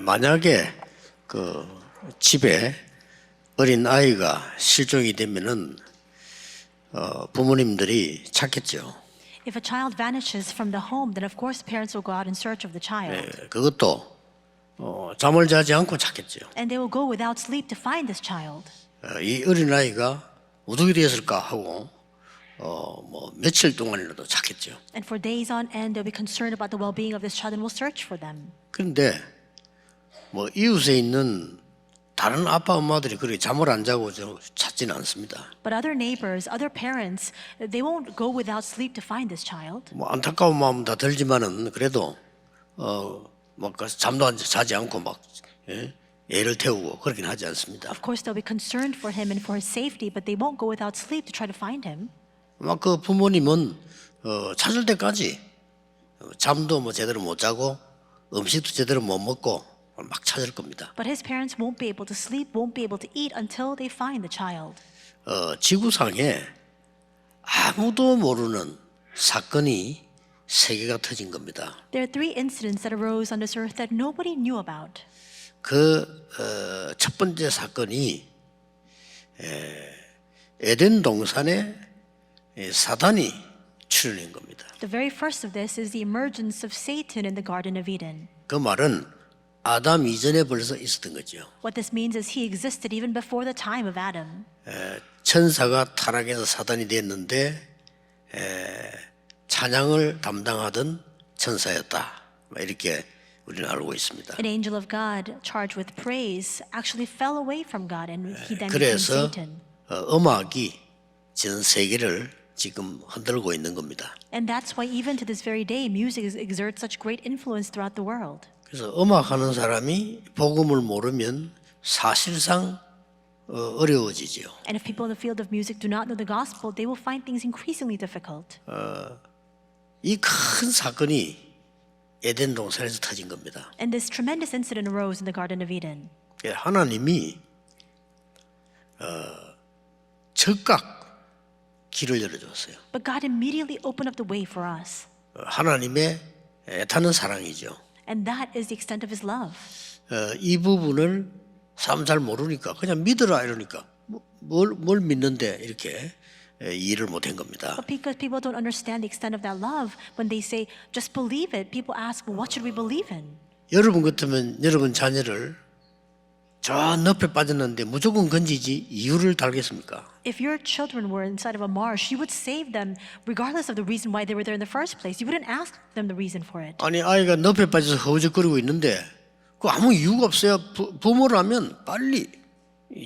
만약에 그 집에 어린 아이가 실종이 되면은 부모님들이 찾겠죠. If a child vanishes from the home, then of course parents will go out in search of the child. 그것도 잠을 자지 않고 찾겠죠. And they will go without sleep to find this child. 이 어린 아이가 어떻게 되었을까 하고 뭐 며칠 동안이라도 찾겠죠. And for days on end, they'll be concerned about the well-being of this child and will search for them. 그런데 뭐 이웃에 있는 다른 아빠 엄마들이 그렇게 잠을 안 자고 찾지는 않습니다. But other neighbors, other parents, they won't go without sleep to find this child. 뭐 안타까운 마음 다 들지만은 그래도 뭐 잠도 자지 않고 막 애를 태우고 그렇긴 하지 않습니다. Of course, they'll be concerned for him and for his safety, but they won't go without sleep to try to find him. 막 그 부모님은 찾을 때까지 잠도 뭐 제대로 못 자고 음식도 제대로 못 먹고 막 찾을 겁니다. But his parents won't be able to sleep, won't be able to eat until they find the child. 지구상에 아무도 모르는 사건이 세 개가 터진 겁니다. There are three incidents that arose on this earth that nobody knew about. 그 첫 번째 사건이 에덴 동산에 사단이 출현한 겁니다. The very first of this is the emergence of Satan in the Garden of Eden. 그 말은 아담 이전에 벌써 있었던 거죠. What this means is he existed even before the time of Adam. 천사가 타락해서 사단이 됐는데 찬양을 담당하던 천사였다. 이렇게 우리는 알고 있습니다. An angel of God charged with praise actually fell away from God and he then became 그래서 Satan. 음악이 전 세계를 지금 흔들고 있는 겁니다. And that's why even to this very day music exerts such great influence throughout the world. 그래서 음악하는 사람이 복음을 모르면 사실상 어려워지죠. And if people in the field of music do not know the gospel, they will find things increasingly difficult. 이 큰 사건이 에덴 동산에서 터진 겁니다. And this tremendous incident arose in the Garden of Eden. 하나님이 즉각 길을 열어줬어요. But God immediately opened up the way for us. 하나님의 애타는 사랑이죠. And that is the extent of his love. 이 부분을 사람 잘 모르니까 그냥 믿으라 이러니까 뭘 믿는데 이렇게 이해를 못한 겁니다. But because people don't understand the extent of that love, when they say, just believe it, people ask, well, what should we believe in? 여러분 같으면 여러분 자녀를 저 늪에 빠졌는데 무조건 건지지 이유를 달겠습니까? If your children were inside of a marsh, you would save them regardless of the reason why they were there in the first place. You wouldn't ask them the reason for it. 아니 아이가 늪에 빠져서 허우적거리고 있는데 그 아무 이유가 없어요. 부모라면 빨리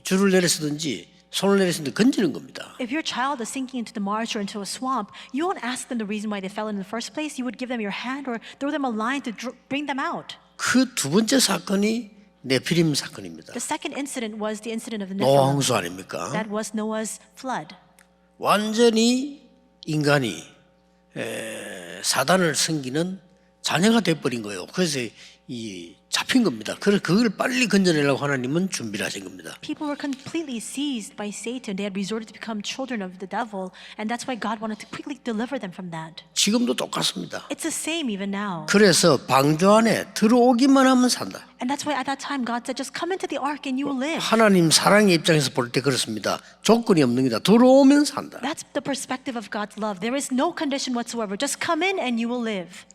줄을 내리시든지 손을 내리시든지 건지는 겁니다. If your child is sinking into the marsh or into a swamp, you won't ask them the reason why they fell in the first place. You would give them your hand or throw them a line to bring them out. 그 두 번째 사건이 네피림 사건입니다. The second incident was the incident of the 노아 Nephilim. 홍수 아닙니까? That was Noah's flood. 완전히 인간이 사단을 섬기는 자녀가 돼버린 거예요. 그래서 이 잡힌 겁니다. 그래서 그걸 빨리 건져내려고 하나님은 준비를 하신 겁니다. People were completely seized by Satan. They had resorted to become children of the devil, and that's why God wanted to quickly deliver them from that. 지금도 똑같습니다. It's the same even now. 그래서 방주 안에 들어오기만 하면 산다. And that's why at that time God said, just come into the ark and you will live. 하나님 사랑의 입장에서 볼 때 그렇습니다. 조건이 없는 게다. 들어오면 산다. That's the perspective of God's love. There is no condition whatsoever. Just come in and you will live.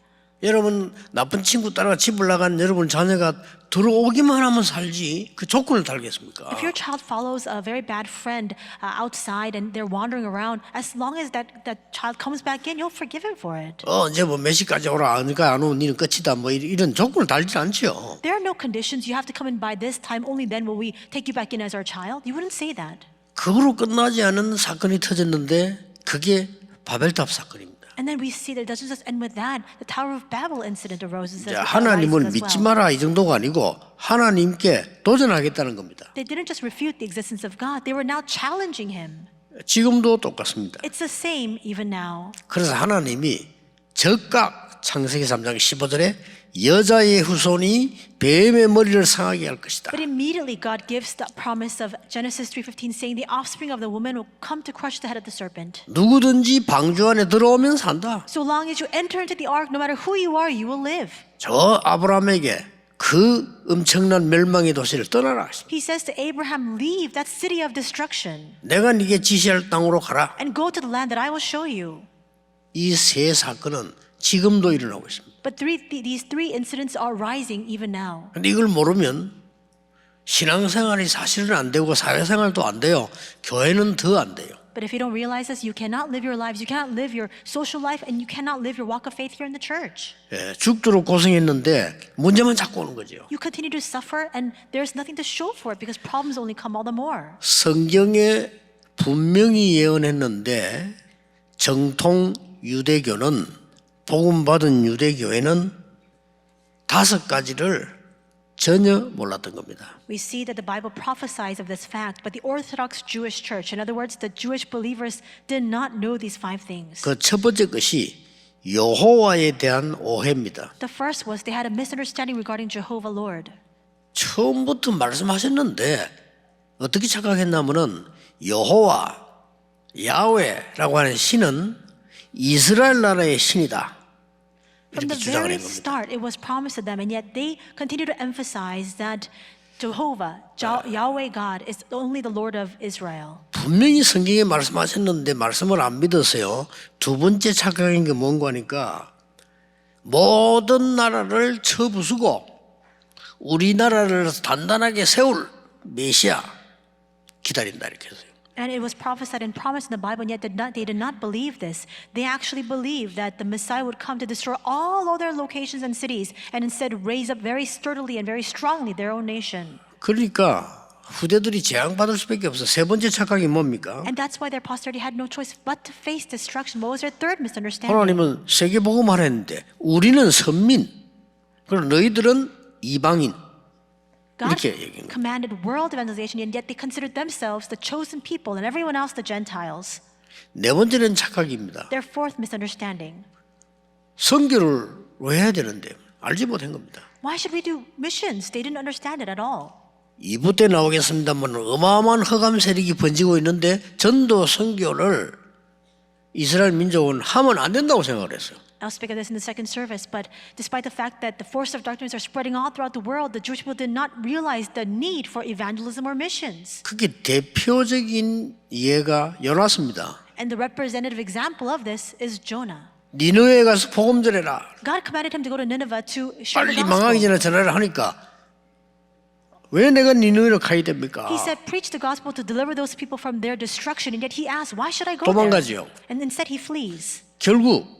여러분 나쁜 친구 따라가 집을 나간 여러분 자녀가 들어오기만 하면 살지 그 조건을 달겠습니까? If your child follows a very bad friend outside and they're wandering around, as long as that child comes back in, you'll forgive him for it. 이제 뭐 몇 시까지 오라 하니까 안 오면 니는 끝이다 뭐 이런 조건을 달지 않죠. There are no conditions. You have to come in by this time. Only then will we take you back in as our child. You wouldn't say that. 그거로 끝나지 않은 사건이 터졌는데 그게 바벨탑 사건입니다. And then we see that it doesn't just end with that. The Tower of Babel incident arose as 하나님을 믿지 마라 이 정도가 아니고 하나님께 도전하겠다는 겁니다. They didn't just refute the existence of God. They were now challenging him. 지금도 똑같습니다. It's the same even now. 그래서 하나님이 즉각 창세기 3장 15절에 여자의 후손이 뱀의 머리를 상하게 할 것이다. But immediately God gives the promise of Genesis 3:15 saying the offspring of the woman will come to crush the head of the serpent. 누구든지 방주 안에 들어오면 산다. So long as you enter into the ark, no matter who you are, you will live. 저 아브라함에게 그 엄청난 멸망의 도시를 떠나라. He says to Abraham, leave that city of destruction 내가 네게 지시할 땅으로 가라. and go to the land that I will show you. 이 세 사건은 지금도 일어나고 있습니다. But these three incidents are rising even now. 근데 이걸 모르면 신앙생활이 사실은 안 되고 사회생활도 안 돼요. 교회는 더 안 돼요. But if you don't realize this, you cannot live your lives, you cannot live your social life, and you cannot live your walk of faith here in the church. 예, 죽도록 고생했는데 문제만 자꾸 오는 거죠. You continue to suffer, and there's nothing to show for it because problems only come all the more. 성경에 분명히 예언했는데 정통 유대교는 복음 받은 유대교회는 5가지를 전혀 몰랐던 겁니다. We see that the Bible prophesies of this fact, but the Orthodox Jewish Church, in other words, the Jewish believers, did not know these 5 things. 그 첫 번째 것이 여호와에 대한 오해입니다. The first was they had a misunderstanding regarding Jehovah Lord. 처음부터 말씀하셨는데 어떻게 착각했냐면은 여호와, 야훼라고 하는 신은 이스라엘 나라의 신이다. From 이렇게 the 주장을 very 한 겁니다. start, it was promised to them, and yet they continue to emphasize that Jehovah, Yahweh God, is only the Lord of Israel. 분명히 성경에 말씀하셨는데 말씀을 안 믿었어요. 두 번째 착각인 게 뭔가 하니까 모든 나라를 쳐부수고 우리나라를 단단하게 세울 메시아 기다린다 이렇게 했어요. And it was prophesied and promised in the Bible, and yet they did not believe this. They actually believed that the Messiah would come to destroy all other locations and cities and instead raise up very sturdily and very strongly their own nation. 그러니까 후대들이 재앙받을 수밖에 없어. 세 번째 착각이 뭡니까? And that's why their posterity had no choice but to face destruction. What was their third misunderstanding? 하나님은 세계복음화를 했는데 우리는 선민, 그리고 너희들은 이방인. God 이렇게 얘기한 거예요. commanded world evangelization, and yet they considered themselves the chosen people and everyone else the Gentiles. 네 번째는 착각입니다. Their fourth misunderstanding. 선교를 왜 해야 되는데 알지 못한 겁니다. Why should we do missions? They didn't understand it at all. 2부 때 나오겠습니다만 어마어마한 흑암 세력이 번지고 있는데 전도 선교를 이스라엘 민족은 하면 안 된다고 생각을 했어요. I'll speak of this in the second service, but despite the fact that the forces of darkness are spreading all throughout the world, the Jewish people did not realize the need for evangelism or missions. 그게 대표적인 예가 요나스입니다. And the representative example of this is Jonah. 니느웨에 가서 복음 전해라. God commanded him to go to Nineveh to share the 빨리 망하기 gospel. 전에 전화를 하니까 왜 내가 니느웨로 가야 됩니까? He said, preach the gospel to deliver those people from their destruction, and yet he asked, why should I go 도망가지요. there? And instead he flees. 결국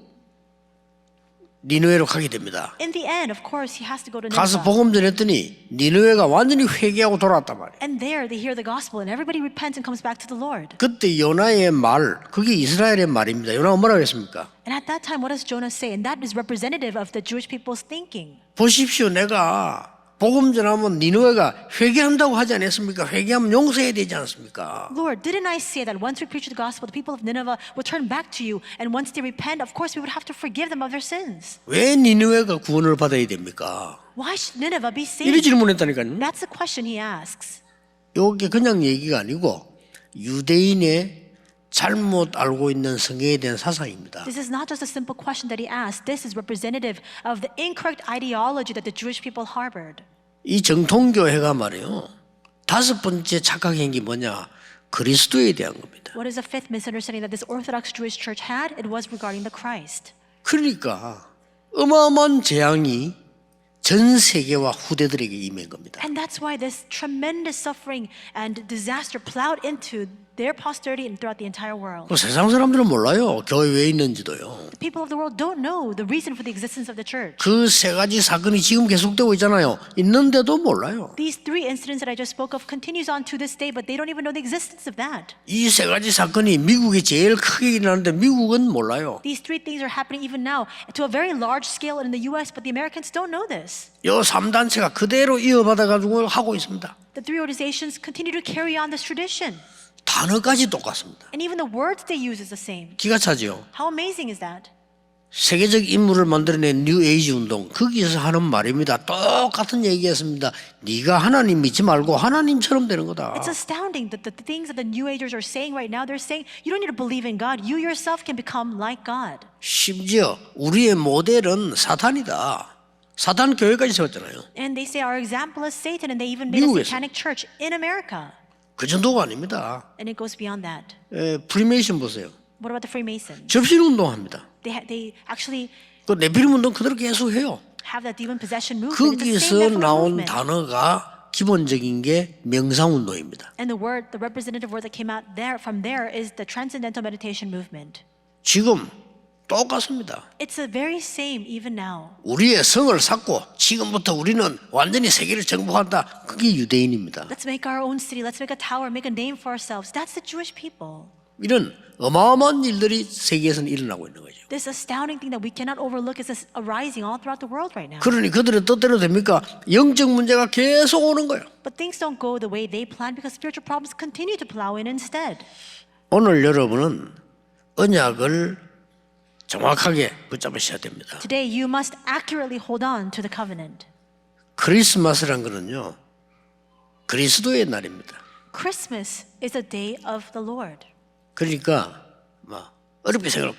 니느웨로 가게 됩니다. In the end, of course, he has to go to 가서 Nineveh. 복음 전했더니 니느웨가 완전히 회개하고 돌아왔단 말이에요. And there they hear the gospel, and everybody repents and comes back to the Lord. 그때 요나의 말, 그게 이스라엘의 말입니다. 요나가 뭐라고 했습니까? And at that time, what does Jonah say? And that is representative of the Jewish people's thinking. 보십시오, 내가 복음 전하면 니느웨가 회개한다고 하지 않았습니까? 회개하면 용서해야 되지 않습니까? Lord, didn't I say that once we preach the gospel, the people of Nineveh will turn back to you, and once they repent, of course, we would have to forgive them of their sins. 왜 니느웨가 구원을 받아야 됩니까? Why should Nineveh be 이렇게 saved? 질문했다니까요. That's the question he asks. 이게 그냥 얘기가 아니고 유대인의 잘못 알고 있는 성경에 대한 사상입니다. This is not just a simple question that he asked. This is representative of the incorrect ideology that the Jewish people harbored. 이 정통교회가 말이에요. 5번째 착각한 게 뭐냐? 그리스도에 대한 겁니다. What is the fifth misunderstanding that this Orthodox Jewish church had? It was regarding the Christ. 그러니까 어마어마한 재앙이 전 세계와 후대들에게 임한 겁니다. And that's why this tremendous suffering and disaster plowed into their posterity and throughout the entire world. 그 세상 사람들은 몰라요. 교회 왜 있는지도요. The people of the world don't know the reason for the existence of the church. 그 세 가지 사건이 지금 계속되고 있잖아요. 있는데도 몰라요. These three incidents that I just spoke of continues on to this day, but they don't even know the existence of that. 이 세 가지 사건이 미국에 제일 크게 일어나는데 미국은 몰라요. These three things are happening even now to a very large scale in the U.S., but the Americans don't know this. 요 3단체가 그대로 이어받아가지고 하고 있습니다. The three organizations continue to carry on this tradition. 단어까지 똑같습니다. And even the words they use is the same. 기가 차죠. How amazing is that? 세계적 인물을 만들어낸 뉴 에이지 운동 거기서 하는 말입니다. 똑같은 얘기였습니다. 네가 하나님 믿지 말고 하나님처럼 되는 거다. It's astounding that the things that the New Agers are saying right now, they're saying you don't need to believe in God. You yourself can become like God. 심지어 우리의 모델은 사탄이다. 사단 교회까지 세웠잖아요. And they say our example is Satan, and they even made a 미국에서. satanic church in America. 그 정도가 아닙니다. And it goes beyond that. 프리메이션 보세요. What about the Freemasons? 접신 운동합니다. They actually 그 네피림 운동 그대로 계속 해요. have that demon possession movement. It's the same 거기서 Nephilim 나온 movement. 단어가 기본적인 게 명상 운동입니다. And the representative word that came out from there is the transcendental meditation movement. 지금 똑같습니다. It's the very same even now. 우리의 성을 쌓고 지금부터 우리는 완전히 세계를 정복한다. 그게 유대인입니다. Let's make our own city. Let's make a tower. Make a name for ourselves. That's the Jewish people. 이런 어마어마한 일들이 세계에서는 일어나고 있는 거죠. This astounding thing that we cannot overlook is arising all throughout the world right now. 그러니 그들의 뜻대로 됩니까? 영적 문제가 계속 오는 거예요. But things don't go the way they planned because spiritual problems continue to plow in instead. 오늘 여러분은 언약을 정확하게 붙잡으셔야 됩니다. Today you must accurately hold on to the covenant. 크리스마스란 거는요, 그리스도의 날입니다. Christmas is a day of the Lord. 그러니까 막 어렵게 생각해요.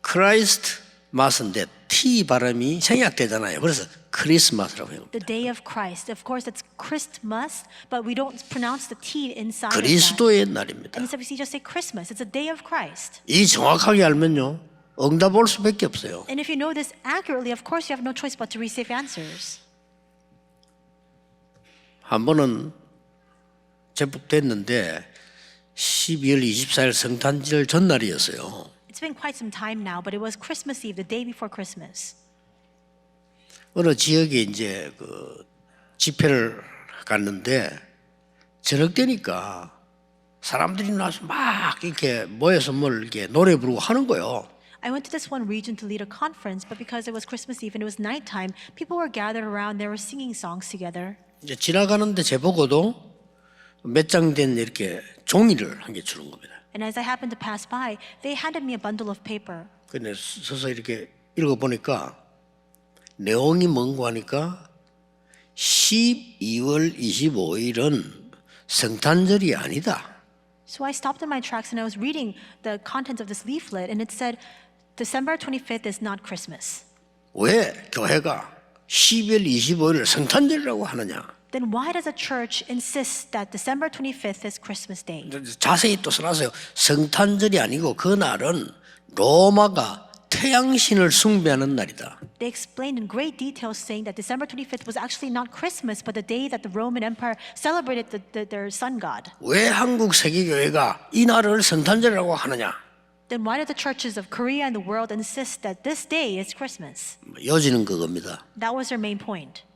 크라이스트 마스인데 T 발음이 생략되잖아요. 그래서 크리스마스라고 해요. The day of Christ. Of course, it's Christmas, but we don't pronounce the T inside of that. 그리스도의 날입니다. And instead we just say Christmas. It's a day of Christ. 이 정확하게 알면요, 응답 올 수밖에 없어요. And if you know this accurately, of course you have no choice but to receive answers. 한 번은 제법됐는데 12월 24일 성탄절 전날이었어요. It's been quite some time now, but it was Christmas Eve, the day before Christmas. 어느 지역에 이제 그 집회를 갔는데 저녁 되니까 사람들이 나와서 막 이렇게 모여서 뭘 이렇게 노래 부르고 하는 거예요. I went to this one region to lead a conference, but because it was Christmas Eve and it was nighttime, people were gathered around. They were singing songs together. 이제 지나가는데 제보고도 몇 장 된 이렇게 종이를 한 개 주는 겁니다. And as I happened to pass by, they handed me a bundle of paper. 근데 서서 이렇게 읽어보니까 내용이 뭔고 하니까 12월 25일은 성탄절이 아니다. So I stopped in my tracks and I was reading the contents of this leaflet, and it said, December 25th is not Christmas. 왜 교회가 12월 25일을 성탄절이라고 하느냐? Then why does a church insist that December 25th is Christmas Day? 자세히 또 써놨어요. 성탄절이 아니고 그날은 로마가 태양신을 숭배하는 날이다. They explained in great detail saying that December 25th was actually not Christmas, but the day that the Roman Empire celebrated their sun god. 왜 한국 세계교회가 이 날을 성탄절이라고 하느냐? Then why do the churches of Korea and the world insist that this day is Christmas? 요지는 그겁니다. That was their main point.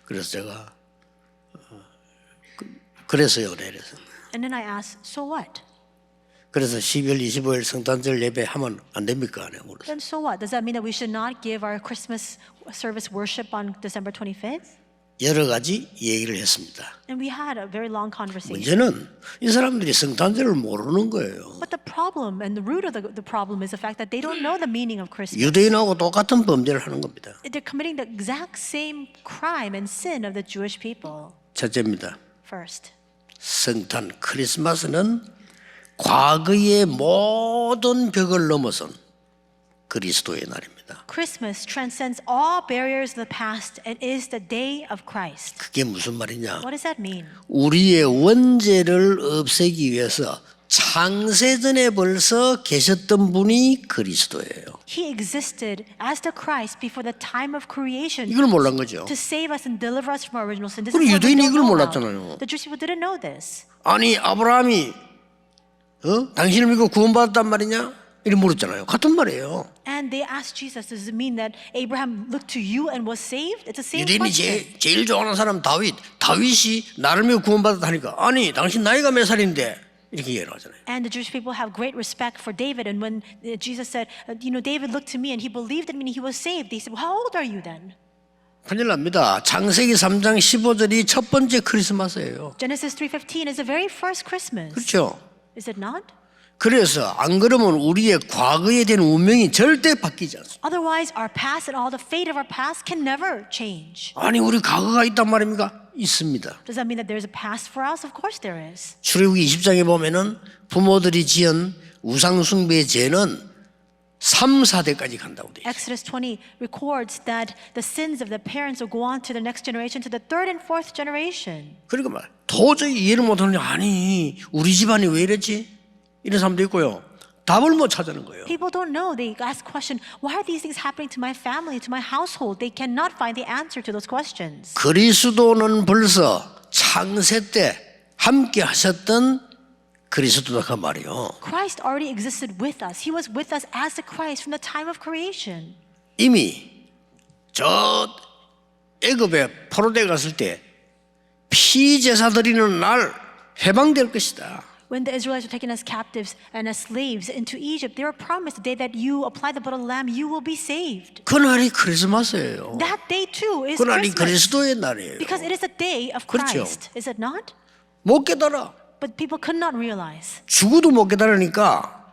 그래서 제가 그래서요, 그래서. And then I asked, so what? 그래서 12월 25일 성탄절 예배 하면 안 됩니까? 내가 물었어요. Then so what? Does that mean that we should not give our Christmas service worship on December 25th? 여러 가지 얘기를 했습니다. And we had a very long conversation. 문제는 이 사람들이 성탄절을 모르는 거예요. But the problem and the root of the problem is the fact that they don't know the meaning of Christmas. 유대인하고 똑같은 범죄를 하는 겁니다. They're committing the exact same crime and sin of the Jewish people. 첫째입니다. First, 성탄 크리스마스는 과거의 모든 벽을 넘어선 그리스도의 날입니다. Christmas transcends all barriers of the past and is the day of Christ. 그게 무슨 말이냐? What does that mean? 우리의 원죄를 없애기 위해서 창세전에 벌써 계셨던 분이 그리스도예요. He existed as the Christ before the time of creation 이걸 몰란 거죠. to save us and deliver us from our original sin. This 그리고 is what we 유대인이 don't 이걸 know 몰랐잖아요. about. The Jewish people didn't know this. 아니 아브라함이 당신을 믿고 구원받았단 말이냐? 이렇게 물었잖아요. 같은 말이에요. And they asked Jesus, does it mean that Abraham looked to you and was saved? It's the same 유대인이 question. 제일 좋아하는 사람 다윗이 나를 믿고 구원받았다 하니까 아니 당신 나이가 몇 살인데 이렇게 얘기를 하잖아요. And the Jewish people have great respect for David. And when Jesus said, David looked to me and he believed in me and he was saved, they said, well, how old are you then? 큰일 납니다. 창세기 3장 15절이 첫 번째 크리스마스예요. Genesis 3:15 is the very first Christmas. 그렇죠? Is it not? 그래서 안 그러면 우리의 과거에 대한 운명이 절대 바뀌지 않습니다. Otherwise, our past and all the fate of our past can never change. 아니 우리 과거가 있단 말입니까? 있습니다. Does that mean that there is a past for us? Of course there is. 출애굽기 20장에 보면은 부모들이 지은 우상 숭배의 죄는 3, 4대까지 간다고 돼 있어요. Exodus 20 records that the sins of the parents will go on to the next generation, to the third and fourth generation. 그러니까 말 도저히 이해를 못하는 아니 우리 집안이 왜 이랬지? 이런 사람도 있고요. 답을 못 찾는 거예요. People don't know. They ask question, why are these things happening to my family, to my household? They cannot find the answer to those questions. 그리스도는 벌써 창세 때 함께 하셨던 그리스도다 말이요. Christ already existed with us. He was with us as the Christ from the time of creation. 이미 저 애굽에 포로되어 갔을 때 피제사 드리는 날 해방될 것이다. When the Israelites were taken as captives and as slaves into Egypt, they were promised the day that you apply the blood of the lamb, you will be saved. 그날이 크리스마스예요. That day too is 그날이 Christmas. 그리스도의 날이에요. Because it is a day of 그렇죠. Christ, is it not? 못 깨달아. But people could not realize. 죽어도 못 깨달으니까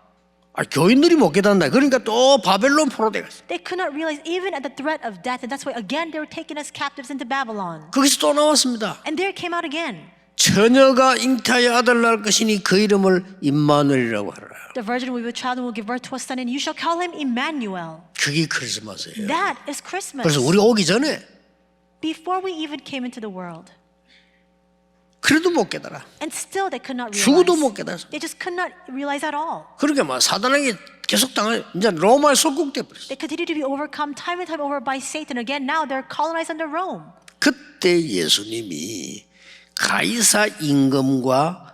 교인들이 못 깨닫는다. 그러니까 또 바벨론 포로돼 갔어. They could not realize even at the threat of death, and that's why again they were taken as captives into Babylon. 거기서 또 나왔습니다. And there it came out again. 처녀가 잉태하여 아들 낳을 것이니 그 이름을 임마누엘이라고 하라. The virgin will be with child and will give birth to a son, and you shall call him Emmanuel. 그게 크리스마스예요. That is Christmas. 그래서 우리 오기 전에 Before we even came into the world. 그래도 못 깨달아. And still they could not realize. 죽어도 못 깨달았어. They just could not realize at all. 그러니까 막 사단에게 계속 당해 이제 로마에 속국돼 버렸어. They continue to be overcome time and time over by Satan. Again, now they're colonized under Rome. 그때 예수님이 가이사 임금과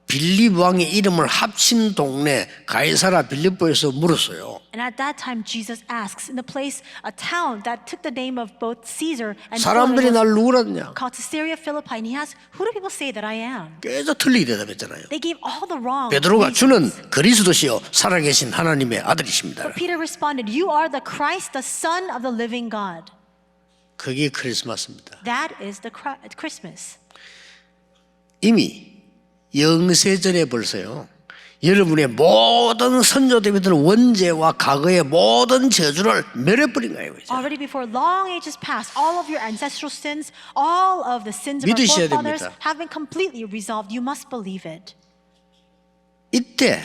빌립 왕의 이름을 합친 동네 가이사라 빌립보에서 물었어요. And at that time, Jesus asks in the place, a town that took the name of both Caesar and 사람들이 날 누구라냐? called Caesarea Philippi, and he asked, "Who do people say that I am?" 계속 틀리게 대답했잖아요. They gave all the wrong. 베드로가 reasons. 주는 그리스도시요 살아계신 하나님의 아들이십니다. But Peter responded, "You are the Christ, the Son of the living God." 그게 크리스마스입니다. That is the Christmas. 이미 영세전에 벌써요. 여러분의 모든 선조대비들은 원죄와 과거의 모든 저주를 멸해버린 거예요. Already before long ages past, all of your ancestral sins, all of the sins of our 믿으셔야 forefathers 됩니다. have been completely resolved. You must believe it. 이때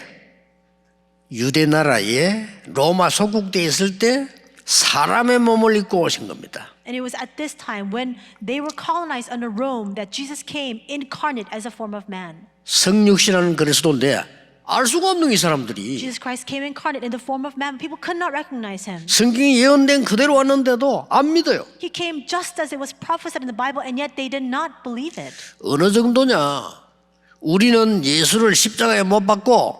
유대 나라에 로마 속국되어 있을 때 사람의 몸을 입고 오신 겁니다. And it was at this time when they were colonized under Rome that Jesus came incarnate as a form of man. 성육신하는 그리스도인데 알 수가 없는 이 사람들이 Jesus Christ came incarnate in the form of man. People could not recognize him. 성경이 예언된 그대로 왔는데도 안 믿어요. He came just as it was prophesied in the Bible, and yet they did not believe it. 어느 정도냐? 우리는 예수를 십자가에 못 박고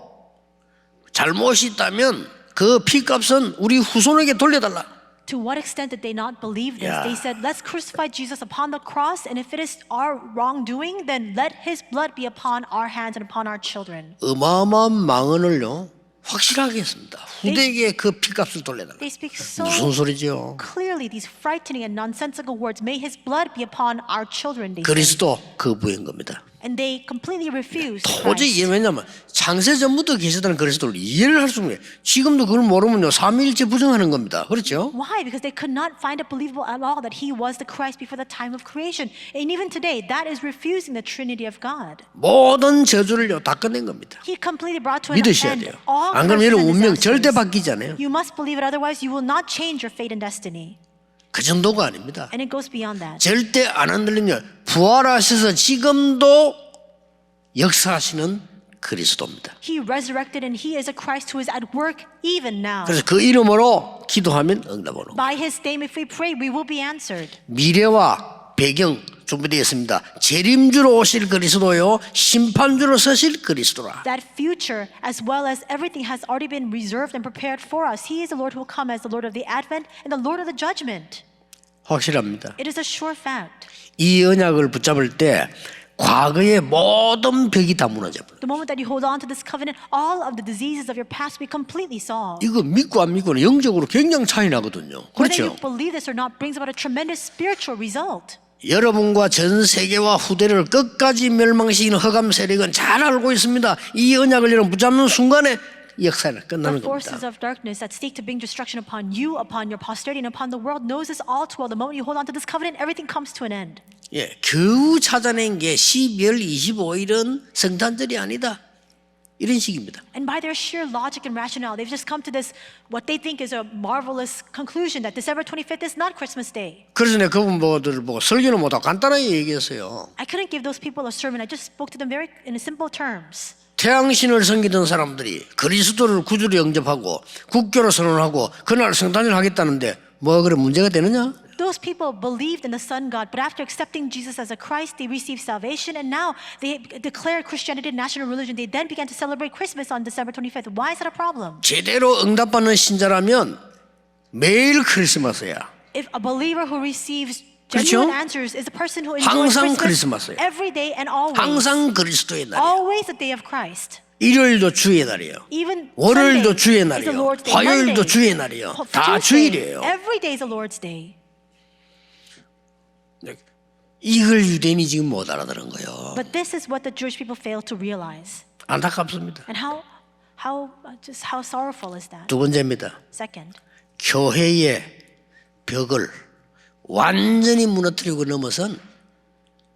잘못이 있다면 그 피값은 우리 후손에게 돌려달라. To what extent did they not believe this? Yeah. They said, let's crucify Jesus upon the cross, and if it is our wrongdoing, then let his blood be upon our hands and upon our children. 어마어마한 망언을요 확실하게 했습니다. 후대에게 그 피값을 돌려달라. They speak so 무슨 소리죠? clearly these frightening and nonsensical words. May his blood be upon our children. They say. 그리스도 거부한 겁니다. And they completely refused 도저히 Christ. 이해 왜냐면 창세 전부터 계시다는 그리스도를 이해를 할 수 없는 거예요. 지금도 그걸 모르면요 삼위일체 부정하는 겁니다. 그렇죠? Why? Because they could not find it believable at all that he was the Christ before the time of creation. And even today, that is refusing the Trinity of God. 모든 저주를요 다 끝낸 겁니다. He completely brought to an 믿으셔야 end 돼요. all 안 그러면 curses 여러분 and 운명 절대 disasters. 바뀌지 않아요. You must believe it, otherwise you will not change your fate and destiny. 그 정도가 아닙니다. And it goes beyond that. 절대 안 흔들리냐. 부활하셔서 지금도 역사하시는 그리스도입니다. He resurrected and he is a Christ who is at work even now. 그래서 그 이름으로 기도하면 응답 오는 거예요. By his name, if we pray, we will be answered. 미래와 배경 준비되어 있습니다. 재림주로 오실 그리스도요 심판주로 서실 그리스도라. That future, as well as everything, has already been reserved and prepared for us. He is the Lord who will come as the Lord of the Advent and the Lord of the Judgment. 확실합니다. It is a sure fact. 이 언약을 붙잡을 때 과거의 모든 벽이 다 무너져버려요. The moment that you hold on to this covenant, all of the diseases of your past will be completely solved. 이거 믿고 안 믿고는 영적으로 굉장히 차이 나거든요. Whether you 그렇죠? believe this or not brings about a tremendous spiritual result. 여러분과 전 세계와 후대를 끝까지 멸망시키는 흑암 세력은 잘 알고 있습니다. 이 언약을 여러분 붙잡는 순간에 역사는 The 끝나는 forces 겁니다. of darkness that seek to bring destruction upon you, upon your posterity, and upon the world knows this all too well. The moment you hold on to this covenant, everything comes to an end. 예, 겨우 찾아낸 게 12월 25일은 성탄절이 아니다. 이런 식입니다. And by their sheer logic and rationale, they've just come to this, what they think is a marvelous conclusion that December 25th is not Christmas Day. 그래서 내가 그분들 보고 설교는 못하고 간단하게 얘기했어요. I couldn't give those people a sermon. I just spoke to them very in simple terms. 태양신을 섬기던 사람들이 그리스도를 구주로 영접하고 국교로 선언하고 그날 성탄을 하겠다는데 뭐가 그래 문제가 되느냐? Those people believed in the Sun God, but after accepting Jesus as a Christ, they received salvation, and now they declared Christianity a national religion. They then began to celebrate Christmas on December 25th. Why is that a problem? 제대로 응답받는 신자라면 매일 크리스마스야. If a believer who receives 그렇죠? genuine answers is a person who enjoys 항상 Christmas 크리스마스예요. every day and always. 항상 그리스도의 날이에요. Always the day of Christ. 일요일도 주의 날이에요. Even 월요일도 Sunday 주의 is the 날이에요. Lord's day. 화요일도 Monday, 주의 날이에요. 다 Tuesday, 주일이에요. every day is the Lord's day. 이걸 유대인이 지금 못 알아들은 거예요. But this is what the Jewish people fail to realize. 안타깝습니다. And how sorrowful is that? 두 번째입니다. Second, 교회의 벽을 완전히 무너뜨리고 넘어선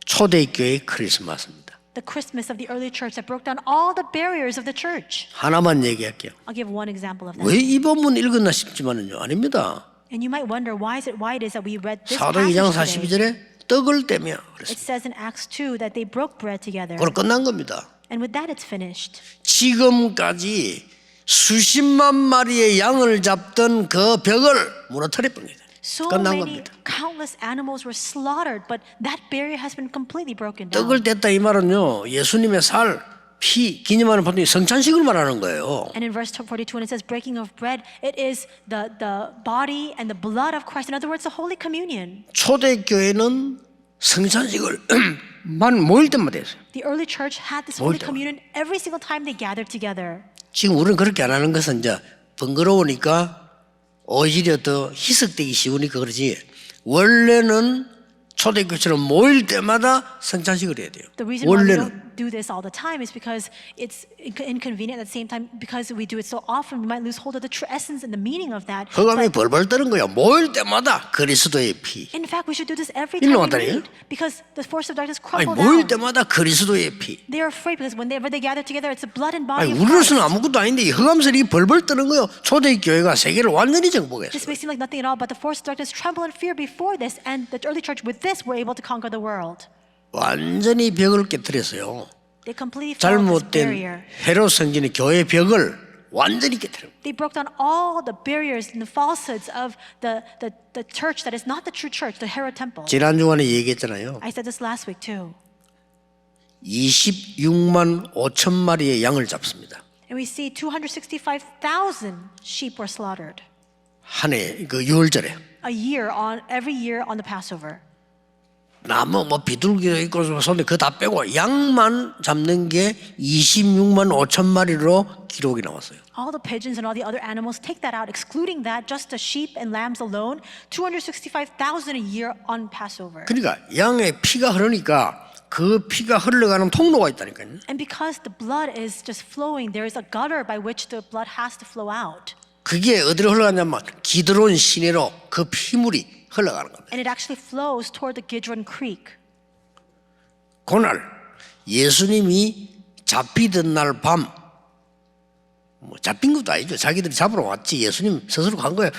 초대교회의 크리스마스입니다. the Christmas of the early church that broke down all the barriers of the church. 하나만 얘기할게요. I'll give one example of that. 왜 이 본문 읽었나 싶지만은요. 아닙니다. And you might wonder why it is that we read this 사도 2장 passage today. 42절에 떡을 떼며 It 그랬습니다. says in Acts 2 that they broke bread together. 그걸 끝난 겁니다. And with that it's finished. 지금까지 수십만 마리의 양을 잡던 그 벽을 무너뜨려 버립니다. So 끝난 many 겁니다. countless animals were slaughtered, but that barrier has been completely broken down. 떡을 뗐다 이 말은요. 예수님의 살, 피 기념하는 보통 성찬식을 말하는 거예요. And in verse 42 when it says breaking of bread, it is the body and the blood of Christ. In other words, the Holy Communion. 초대교회는 성찬식을 만 모일 때마다 했어요. The early church had this 모일 Holy 때마다. Communion every single time they gathered together. 지금 우리는 그렇게 안 하는 것은 이제 번거로우니까 오히려 더 희석되기 쉬우니까 그러지. 원래는 초대교회처럼 모일 때마다 성찬식을 해야 돼요. The reason why we 원래는. don't do this all the time is because it's inconvenient. At the same time, because we do it so often, we might lose hold of the true essence and the meaning of that. 흑암이 벌벌 떠는 거야. 모일 때마다 그리스도의 피. In fact, we should do this every time we 일어나다니요? meet, because the force of darkness 아니 crumble 모일 down. 때마다 그리스도의 피. They are afraid because whenever they gather together, it's the blood and 아니 body of Christ. 우리로서는 아무것도 아닌데 이 흑암설이 벌벌 떠는 거요. 초대교회가 세계를 완전히 정복했어요. This may seem like nothing at all, but the force of darkness tremble in fear before this, and the early church with this were able to conquer the world. 완전히 벽을 깨뜨렸어요. They completely fell this barrier. 잘못된 헤롯 성전의 교회 벽을 완전히 깨뜨려. They broke down all the barriers and the falsehoods of the church that is not the true church, the Herod temple. 지난 주간에 얘기했잖아요. I said this last week too. 26만 5천 마리의 양을 잡습니다. And we see 265,000 sheep were slaughtered 한 해 그 유월절에 every year on the Passover. 나무 뭐 비둘기도 있고 손에 그거 다 빼고 양만 잡는 게 26만 5천 마리로 기록이 나왔어요. All the pigeons and all the other animals, take that out, excluding that, just the sheep and lambs alone, 265,000 a year on Passover. 그러니까 양의 피가 흐르니까 그 피가 흘러가는 통로가 있다니까요. And because the blood is just flowing, there is a gutter by which the blood has to flow out. 그게 어디로 흘러가냐면 기드론 시내로 그 피물이 흘러가는 겁니다. And it actually flows toward the Kidron Creek. 그날 예수님이 잡히던 날 밤, 뭐 잡힌 것도 아니죠. 자기들이 잡으러 왔지. 예수님 스스로 간 거예요.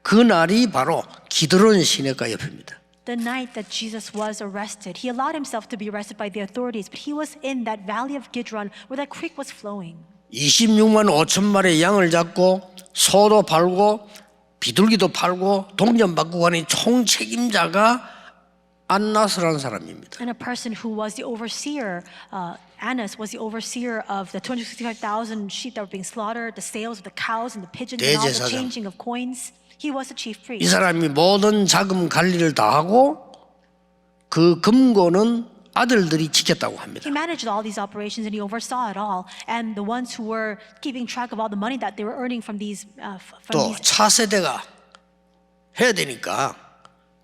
그 날이 바로 기드론 시내가 옆입니다. The night that Jesus was arrested, he allowed himself to be arrested by the authorities, but he was in that valley of Kidron where that creek was flowing. 26만 5천 마리의 양을 잡고 소도 팔고 비둘기도 팔고 동전받고 가는 총 책임자가 안나스라는 사람입니다. And a person who was the overseer, Annas was the overseer of the 265,000 sheep that were being slaughtered, the sales of the cows and the pigeons and all the 대제사장. changing of coins. He was the chief 이 priest. 사람이 모든 자금 관리를 다 하고 그 금고는 아들들이 지켰다고 합니다. He managed all these operations and he oversaw it all. And the ones who were keeping track of all the money that they were earning from these, 또 차세대가 해야 되니까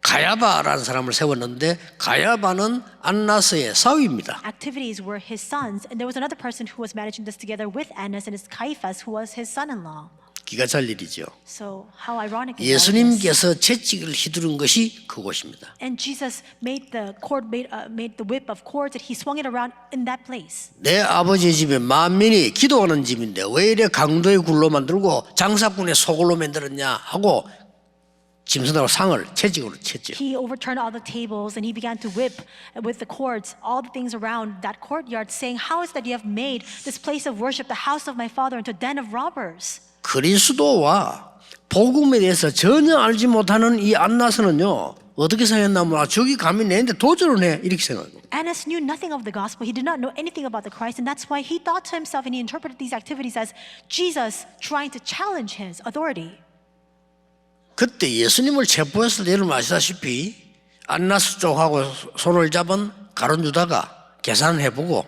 가야바라는 사람을 세웠는데 가야바는 안나스의 사위입니다. activities were his sons. And there was another person who was managing this together with Annas, and it's Caiaphas, who was his son-in-law. 기가 찰 일이죠. So how ironic is all of this? 예수님께서 채찍을 휘두른 것이 그곳입니다. And Jesus made the whip of cords that he swung it around in that place. 내 아버지의 집에 만민이 기도하는 집인데 왜 이래 강도의 굴로 만들고 장사꾼의 소굴로 만들었냐 하고 짐승하고 상을 채찍으로 쳤죠. He overturned all the tables and he began to whip with the cords all the things around that courtyard, saying, "How is that you have made this place of worship, the house of my father, into a den of robbers?" 그리스도와 복음에 대해서 전혀 알지 못하는 이 안나스는요 어떻게 생각했나 저기 감히 내한테 도전을 해 이렇게 생각해요. Annas knew nothing of the gospel. He did not know anything about the Christ, and that's why he thought to himself and he interpreted these activities as Jesus trying to challenge his authority. 그때 예수님을 체포했을 때 여러분 아시다시피 안나스 쪽하고 손을 잡은 가룟 유다가 계산해보고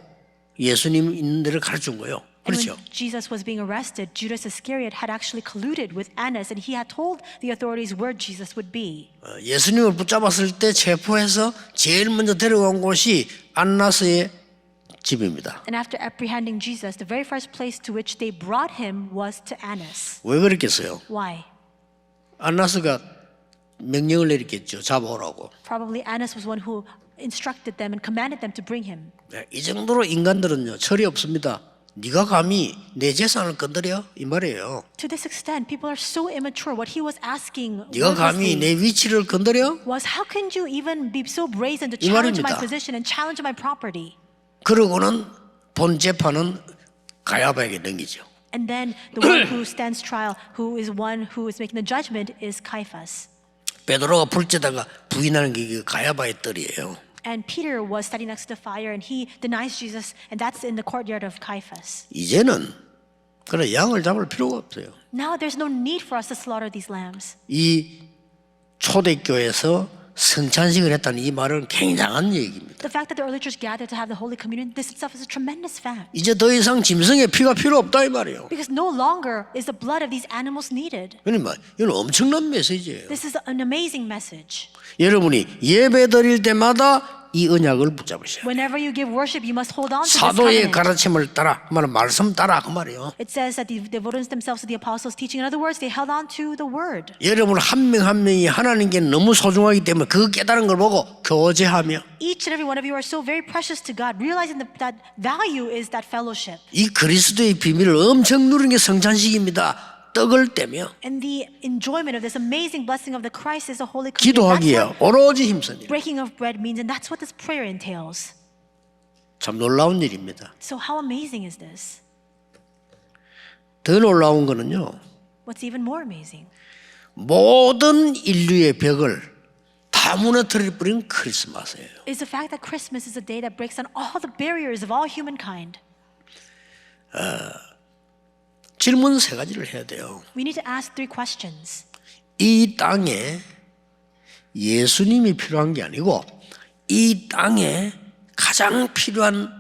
예수님 있는 데를 가르쳐준 거예요. And 그렇죠. when Jesus was being arrested, Judas Iscariot had actually colluded with Annas, and he had told the authorities where Jesus would be. 예수님을 붙잡았을 때 체포해서 제일 먼저 데려간 곳이 안나스의 집입니다. And after apprehending Jesus, the very first place to which they brought him was to Annas. 왜 그랬겠어요? Why? 안나스가 명령을 내렸겠죠. 잡아오라고. Probably Annas was one who instructed them and commanded them to bring him. 이 정도로 인간들은요 철이 없습니다. 네가 감히 내 재산을 건드려? 이 말이에요. To this extent, people are so immature. What he was asking 네가 감히 내 위치를 건드려? was, how can you even be so brazen to 이 challenge my 말입니다. position and challenge my property? 그러고는 본 재판은 가야바에게 넘기죠. And then the one who stands trial, who is one who is making the judgment, is Caiaphas. 베드로가 불때다가 부인하는 게 가야바의 뜰이에요. And Peter was standing next to the fire, and he denies Jesus, and that's in the courtyard of Caiaphas. 이제는 그래 양을 잡을 필요가 없어요. Now there's no need for us to slaughter these lambs. 이 초대교회에서 성찬식을 했다는 이 말은 굉장한 얘기입니다. The fact that the early church gathered to have the Holy Communion, this itself is a tremendous fact. 이제 더 이상 짐승의 피가 필요 없다 이 말이에요. Because no longer is the blood of these animals needed. 그러니까 이건 엄청난 메시지예요. This is an amazing message. 여러분이 예배 드릴 때마다 이 언약을 붙잡으셔야 돼요. Whenever you give worship, you must hold on to this 사도의 covenant. 가르침을 따라, 그 말은 말씀 따라 그 말이에요. It says that they devoted themselves to the apostles' teaching. In other words, they held on to the word. 여러분 한 명 한 명이 하나님께 너무 소중하기 때문에 그 깨달은 걸 보고 교제하며 Each and every one of you are so very precious to God, realizing that value is that fellowship. 이 그리스도의 비밀을 엄청 누리는 게 성찬식입니다. 떡을 떼며 And the enjoyment of this amazing blessing of the Christ is the Holy Communion. That's 기도하기에 what 오로지 힘쓰니 breaking of bread means, and that's what this prayer entails. 참 놀라운 일입니다. So how amazing is this? 더 놀라운 거는요. What's even more amazing? 모든 인류의 벽을 다 무너뜨려 버린 크리스마스예요. Is the fact that Christmas is a day that breaks down all the barriers of all humankind. 질문 세 가지를 해야 돼요. We need to ask three questions. 이 땅에 예수님이 필요한 게 아니고 이 땅에 가장 필요한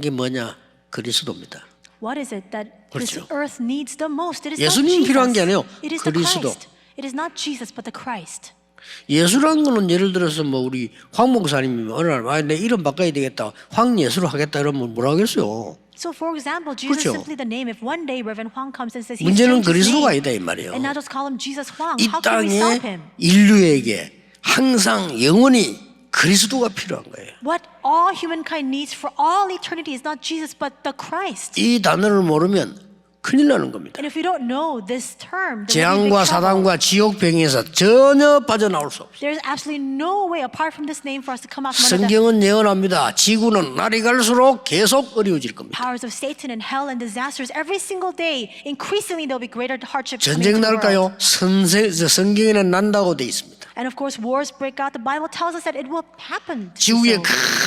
게 뭐냐? 그리스도입니다. What is it that this 그렇죠. earth needs the most? It is not 예수님 필요한 게 아니에요. Jesus. It is the 그리스도. Christ. It is not Jesus, but the Christ. 예수라는 거는 예를 들어서 뭐 우리 황 목사님이 어느 날 내 이름 바꿔야 되겠다. 황예수로 하겠다 이러면 뭐라 하겠어요? So, for example, Jesus 그렇죠. is simply the name. If one day Reverend Huang comes and says he's 문제는 changed his 그리스도가 name, 아니다 이 말이에요. and now just call him Jesus Huang, 이 how can we stop 땅에 him? 인류에게 항상 영원히 그리스도가 필요한 거예요. What all humankind needs for all eternity is not Jesus, but the Christ. 이 단어를 모르면 큰일 나는 겁니다. And if we don't know this term, then we'll be in 재앙과 big trouble. 사단과 지옥 병에서 전혀 빠져나올 수 없어요. There's absolutely no way apart from this name for us to come out from under the 성경은 예언합니다. 지구는 날이 갈수록 계속 어려워질 겁니다. powers of Satan and hell and disasters. Every single day, increasingly there will be greater hardships coming 전쟁 to the world. 날까요? 성경에는 난다고 돼 있습니다. And of course, wars break out. The Bible tells us that it will happen. to be 지구에 so.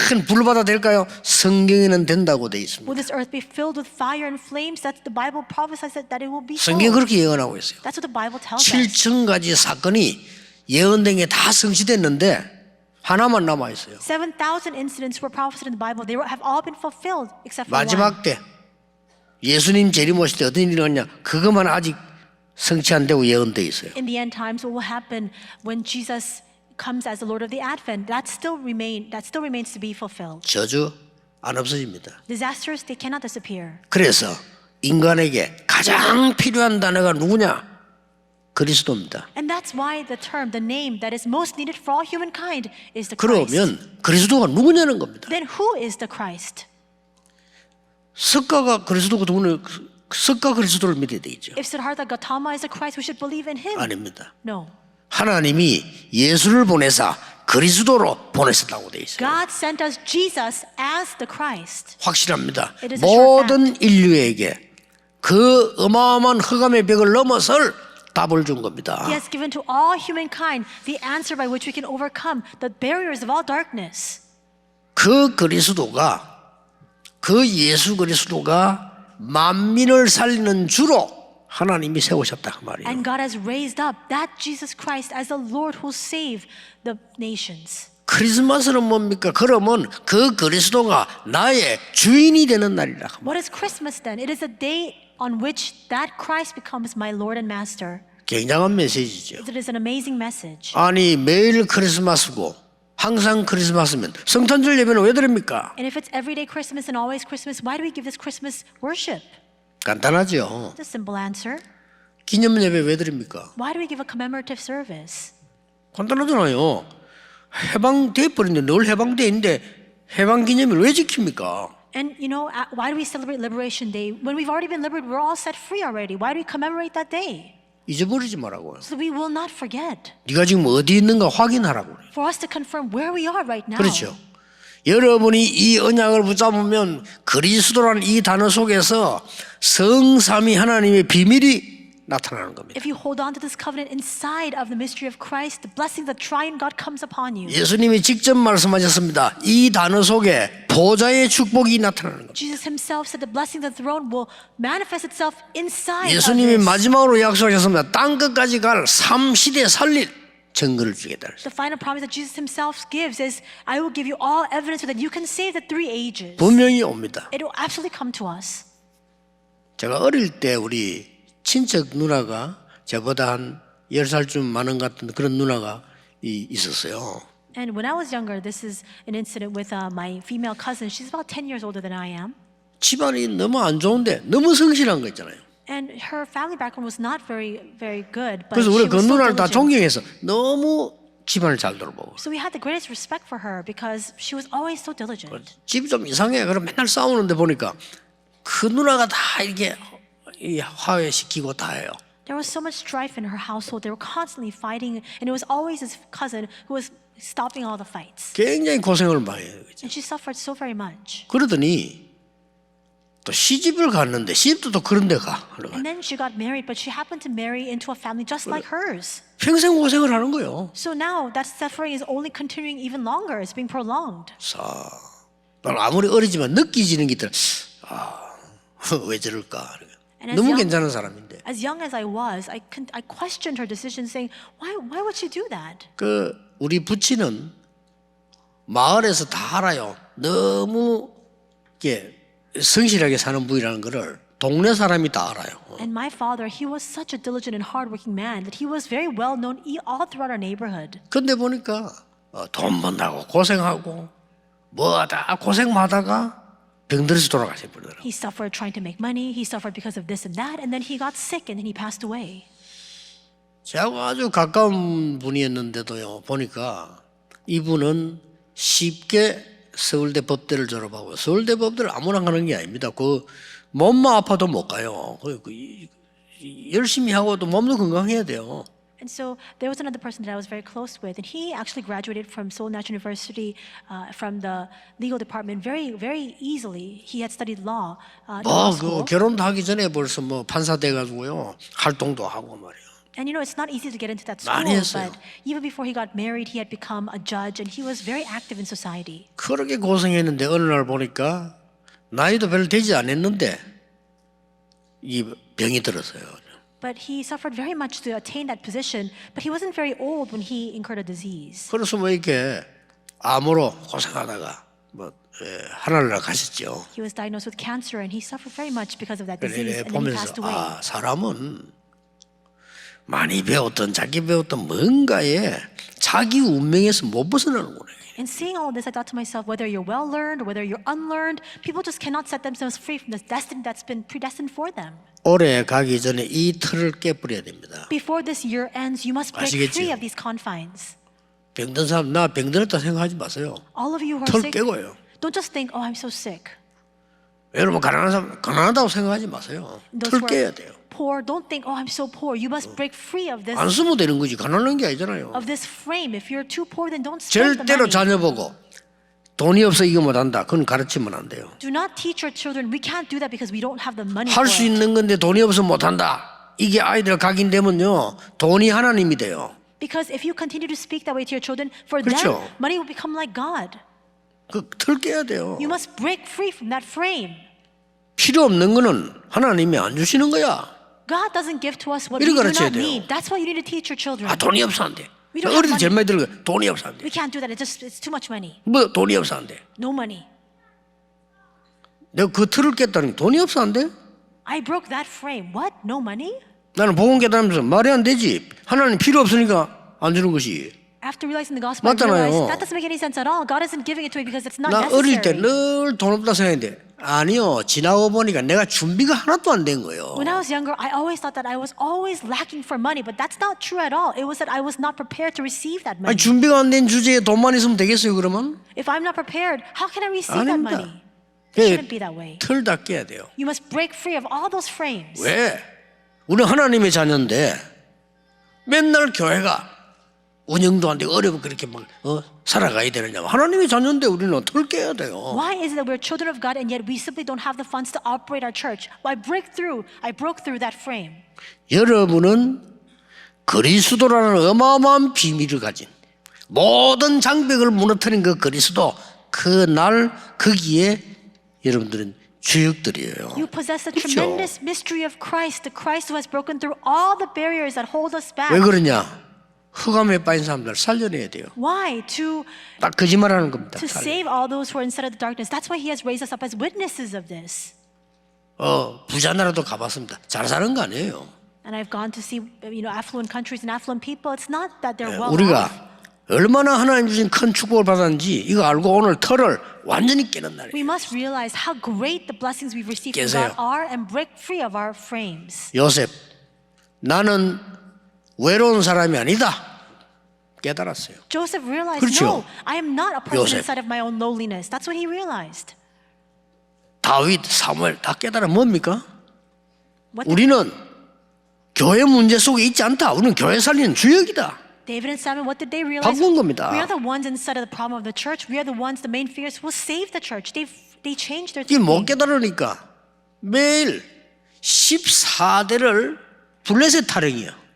큰 불바다 될까요? 성경에는 된다고 돼 있습니다. Will this earth be filled with fire and flames? That the Bible prophesies that it will be so. 성경 그렇게 예언하고 있어요. That's what the Bible tells us. 7,000가지 사건이 예언된 게 다 성취됐는데 하나만 남아 있어요. 7,000 incidents were prophesied in the Bible. They have all been fulfilled except for one. 마지막 때 예수님 재림 오실 때 어떤 일이 일어나냐? 그것만 아직 성취 안 되고 예언돼 있어요. In the end times, what will happen when Jesus comes as the Lord of the Advent? That still remains to be fulfilled. 저주 안 없어집니다. Disasters, they cannot disappear. 그래서 인간에게 가장 필요한 단어가 누구냐? 그리스도입니다. And that's why the name that is most needed for all humankind is the Christ. 그러면 그리스도가 누구냐는 겁니다. Then who is the Christ? 석가가 그리스도가 누구냐? 석가 그리스도를 믿어야 되겠죠. If Siddhartha Gautama is the Christ, we should believe in him. 아닙니다. No. 하나님이 예수를 보내사 그리스도로 보내셨다고 되어 있어요. God sent us Jesus as the Christ. 확실합니다. It is a sure 모든 인류에게 그 어마어마한 흑암의 벽을 넘어설 답을 준 겁니다. He has given to all humankind the answer by which we can overcome the barriers of all darkness. 그 그리스도가 그 예수 그리스도가 만민을 살리는 주로 하나님이 세우셨다 그 말이에요. And God has raised up that Jesus Christ as the Lord who will save the nations. 크리스마스는 뭡니까? 그러면 그 그리스도가 나의 주인이 되는 날이라. What is Christmas then? It is a day on which that Christ becomes my Lord and Master. 굉장한 메시지죠. It is an amazing message. 아니 매일 크리스마스고 항상 크리스마스면 성탄절 예배는 왜 드립니까? And if it's everyday Christmas and always Christmas, why do we give this Christmas worship? 간단하죠. It's a simple answer. 기념 예배 왜 드립니까? Why do we give a commemorative service? 간단하잖아요. 해방돼 버린데 늘 해방돼 있는데 해방 기념일 왜 지킵니까? And you know, why do we celebrate Liberation Day? When we've already been liberated, we're all set free already. Why do we commemorate that day? 잊어버리지 말라고요. So we will not forget. 네가 지금 어디 있는가 확인하라고. For us to confirm where we are right now. 그렇죠. 여러분이 이 언약을 붙잡으면 그리스도라는 이 단어 속에서 성삼위 하나님의 비밀이 나타나는 겁니다. If you hold on to this covenant inside of the mystery of Christ, the blessing of the triune God comes upon you. 예수님이 직접 말씀하셨습니다. 이 단어 속에 보좌의 축복이 나타나는 겁니다. Jesus himself said the blessing of the throne will manifest itself inside of 예수님이 this. 마지막으로 약속하셨습니다. 땅 끝까지 갈 3시대 살릴 증거를 주겠다. The final promise that Jesus himself gives is, I will give you all evidence so that you can save the three ages. 분명히 옵니다. It will absolutely come to us. 제가 어릴 때 우리 친척 누나가 저보다 한 10살쯤 많은 것 같은 그런 누나가 있었어요. And when I was younger, this is an incident with my female cousin. She's about 10 years older than I am. 집안이 너무 안 좋은데 너무 성실한 거 있잖아요. And her family background was not very good. But 그래서 she 우리 그 was so 누나를 다 diligent. 존경해서 너무 집안을 잘 돌보고 So we had the greatest respect for her because she was always so diligent. 집이 좀 이상해. 그럼 맨날 싸우는데 보니까 그 누나가 다 이렇게 화해시키고 다 해요. There was so much strife in her household. They were constantly fighting, and it was always his cousin who was stopping all the fights. 굉장히 고생을 많이 해요. And she suffered so very much. 그러더니 또 시집을 갔는데 시집도 또 그런 데 가. And then she got married, but she happened to marry into a family just like hers. 평생 고생을 하는 거예요. So now that suffering is only continuing even longer. It's being prolonged. 난 아무리 어리지만 느끼지는 게 있더라. 왜 저럴까? And 너무 괜찮은 사람인데. as young as I was, I questioned her decision, saying, why would she do that? 그 우리 부친은 마을에서 다 알아요. 너무 이렇게 성실하게 사는 분이라는 거를 동네 사람이 다 알아요. And my father, he was such a diligent and hardworking man that he was very well known all throughout our neighborhood. 근데 보니까 돈 번다고 고생하고 뭐하다 고생하다가 병들어서 돌아가셔 버리더라고요. He suffered trying to make money. He suffered because of this and that, and then he got sick and then he passed away. 저하고 아주 가까운 분이었는데도요. 보니까 이분은 쉽게 서울대 법대를 졸업하고 서울대 법대를 아무나 가는 게 아닙니다. 그 몸만 아파도 못 가요. 열심히 하고 또 몸도 건강해야 돼요. And so there was another person that I was very close with, and he actually graduated from Seoul National University from the legal department very easily. He had studied law. in law school. 결혼도 하기 전에 벌써 뭐 판사 돼가지고요 활동도 하고 말이에요. And you know, it's not easy to get into that school, 많이 했어요. but even before he got married, he had become a judge, and he was very active in society. 그렇게 고생했는데 어느 날 보니까 나이도 별로 되지 않았는데 이 병이 들었어요. But he suffered very much to attain that position, but he wasn't very old when he incurred a disease. 그래서 뭐 이렇게 암으로 고생하다가 뭐 하늘나라 가셨죠. He was diagnosed with cancer, and he suffered very much because of that disease, 그래 and then he 보면서 passed away. 사람은 많이 배웠던 자기 배웠던 뭔가에 자기 운명에서 못 벗어나는구나. In seeing all this, I thought to myself, whether you're well learned or whether you're unlearned, people just cannot set themselves free from this destiny that's been predestined for them. 올해 가기 전에 이 틀을 깨버려야 됩니다. Before this year ends, you must break 아시겠죠? free of these confines. 병든 사람 나 병들었다 생각하지 마세요. All of you who are 틀 sick, 깨고요. don't just think, oh, I'm so sick. 여러분 가난한 사람 가난하다고 생각하지 마세요. Those 틀 who 깨야 are 돼요. poor, don't think, oh, I'm so poor. You must break free of this 안 쓰면 되는 거지 가난한 게 아니잖아요. frame. If you're too poor, then don't spend the 절대로 money. 자녀 보고 돈이 없어 이거 못한다. 그건 가르치면 안 돼요. Do not teach your children. We can't do that because we don't have the money 할 for 수 it. 있는 건데 돈이 없어 못한다. 이게 아이들 각인되면요 돈이 하나님이 돼요. Because if you continue to speak that way to your children, for 그렇죠. them, money will become like God. 그 틀 깨야 돼요. You must break free from that frame. 필요 없는 거는 하나님이 안 주시는 거야. God doesn't give to us what we 이렇게 do 가르쳐야 not 돼요. need. That's why you need to teach your children. 아 돈이 없어 안 돼. We don't have 어릴 때 제일 money. 많이 들은 거 돈이 없어 안 돼. We can't do that. It's too much money. 뭐 돈이 없어 안 돼. No money. 내가 그 틀을 깼다는 게 돈이 없어 안 돼? I broke that frame. What? No money? 나는 복음 깨달으면서 말이 안 되지. 하나님 필요 없으니까 안 주는 것이. After realizing the gospel, I 맞잖아요. realized that doesn't make any sense at all. God isn't giving it to me because it's not 나 어릴 때 necessary. 늘 돈 없다 생각했는데 아니요. 지나고 보니까 내가 준비가 하나도 안 된 거예요. When I was younger, I always thought that I was always lacking for money, but that's not true at all. It was that I was not prepared to receive that 아니 money. 준비가 안 된 주제에 돈만 있으면 되겠어요 그러면? If I'm not prepared, how can I receive that 아닙니다. money? It shouldn't be that way. 틀 다 깨야 돼요. You must break free of all those frames. 왜? 우리 하나님의 자녀인데 맨날 교회가 운영도 안 되고 어려워 그렇게 막 살아가야 되느냐. 하나님의 자녀인데 우리는 틀 깨야 돼요. Why is it that we're children of God and yet we simply don't have the funds to operate our church? Why I broke through that frame. 여러분은 그리스도라는 어마어마한 비밀을 가진 모든 장벽을 무너뜨린 그 그리스도 그날 거기에 여러분들은 주역들이에요. You possess the 그렇죠? tremendous mystery of Christ, the Christ who has broken through all the barriers that hold us back. 왜 그러냐? 흑암에 빠진 사람들 살려내야 돼요. Why? 딱 거짓말하는 겁니다. To save all those who are inside of the darkness. That's why He has raised us up as witnesses of this. 부자 나라도 가봤습니다. 잘 사는 거 아니에요. And I've gone to see, affluent countries and affluent people. It's not that they're well off. 우리가 얼마나 하나님 주신 큰 축복을 받았는지 이거 알고 오늘 틀을 완전히 깨는 날이에요. We must realize how great the blessings we've received from 깨세요. God are and break free of our frames. 요셉, 나는 외로운 사람이 아니다. 깨달았어요. Joseph realized, 그렇죠. no, I am not a person 요셉. inside of my own lowliness. That's what he realized. 다윗, 사무엘 다 깨달아 뭡니까? What 우리는 교회 문제 속에 있지 않다. 우리는 교회 살리는 주역이다. David and Samuel, what did they realize? 바꾼 겁니다. We are the ones inside of the problem of the church. We are the ones, the main figures who will save the church. They changed their 이게 못 thinking. 깨달으니까 매일 14대를 블레셋 타령이야.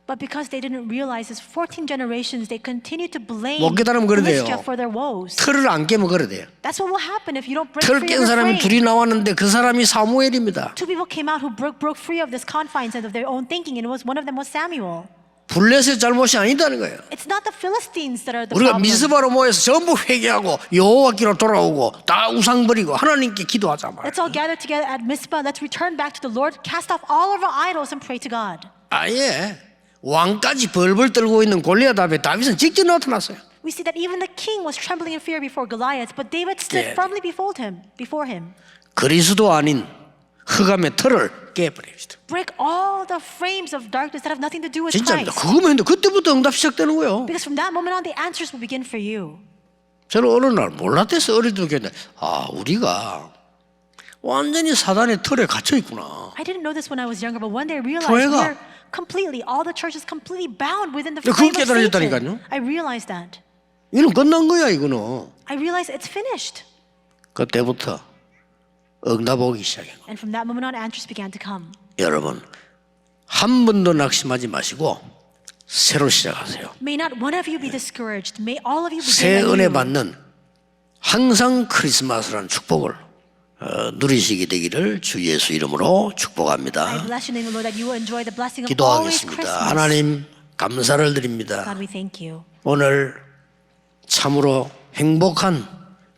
But because they didn't realize this, 14 generations, they continue to blame 못 깨달으면 그래 돼요. Philistia for their woes. 틀을 안 깨면 그래 돼요. That's what will happen if you don't break 틀 free 깬 of the 사람이 둘이 frame. 나왔는데 그 사람이 사무엘입니다. Two people came out who broke free of this confines and of their own thinking, and one of them was Samuel. 블레셋 잘못이 아니다는 거예요. It's not the Philistines that are the 우리가 problem. 미스바로 모여서 전부 회개하고 여호와께로 돌아오고 다 우상 버리고 하나님께 기도하자 말이에요. Let's all gather together at Mizpah. Let's return back to the Lord, cast off all of our idols, and pray to God. 아예 왕까지 벌벌 떨고 있는 골리앗 앞에 다윗은 직접 나타났어요. We see that even the king was trembling in fear before Goliath, but David stood 네. firmly before him. 그리스도 아닌 흑암의 틀을 깨버립시다. Break all the frames of darkness that have nothing to do with 진짜입니다. Christ. 그거면 했는데 그때부터 응답 시작되는 거예요. Because from that moment on, the answers will begin for you. 저는 어느 날 몰랐댔어요. 어릴 때 느꼈는데 우리가 완전히 사단의 틀에 갇혀 있구나. I didn't know this when I was younger, but one day I realized 교회가- all the church is completely bound within the 그거 frame of 깨달아졌다니까요. Satan. I realized that. 이건 끝난 거야 이거는. I realized it's finished. 그때부터 응답 오기 시작해요. And from that moment on, answers began to come. 여러분 한 번도 낙심하지 마시고 새로 시작하세요. May not one of you be discouraged. May all of you 새 begin 은혜 anew. 받는 항상 크리스마스라는 축복을 누리시게 되기를 주 예수 이름으로 I 축복합니다. bless your name, Lord, that you will enjoy the blessing of always 기도하겠습니다. Christmas. 하나님 감사를 드립니다. God, we thank you. 오늘 참으로 행복한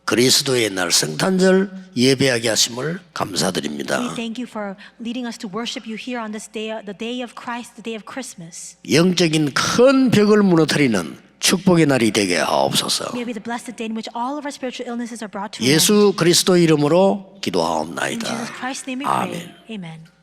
그리스도의 날 성탄절 예배하게 하심을 감사드립니다. We thank you for leading us to worship you here on this day, the day of Christ, the day of Christmas. 영적인 큰 벽을 무너뜨리는 축복의 날이 되게 하옵소서. May it be the blessed day in which all of our spiritual illnesses are brought to an end. 예수 그리스도 이름으로 In 기도하옵나이다. Jesus Christ's name we pray. 아멘. Amen.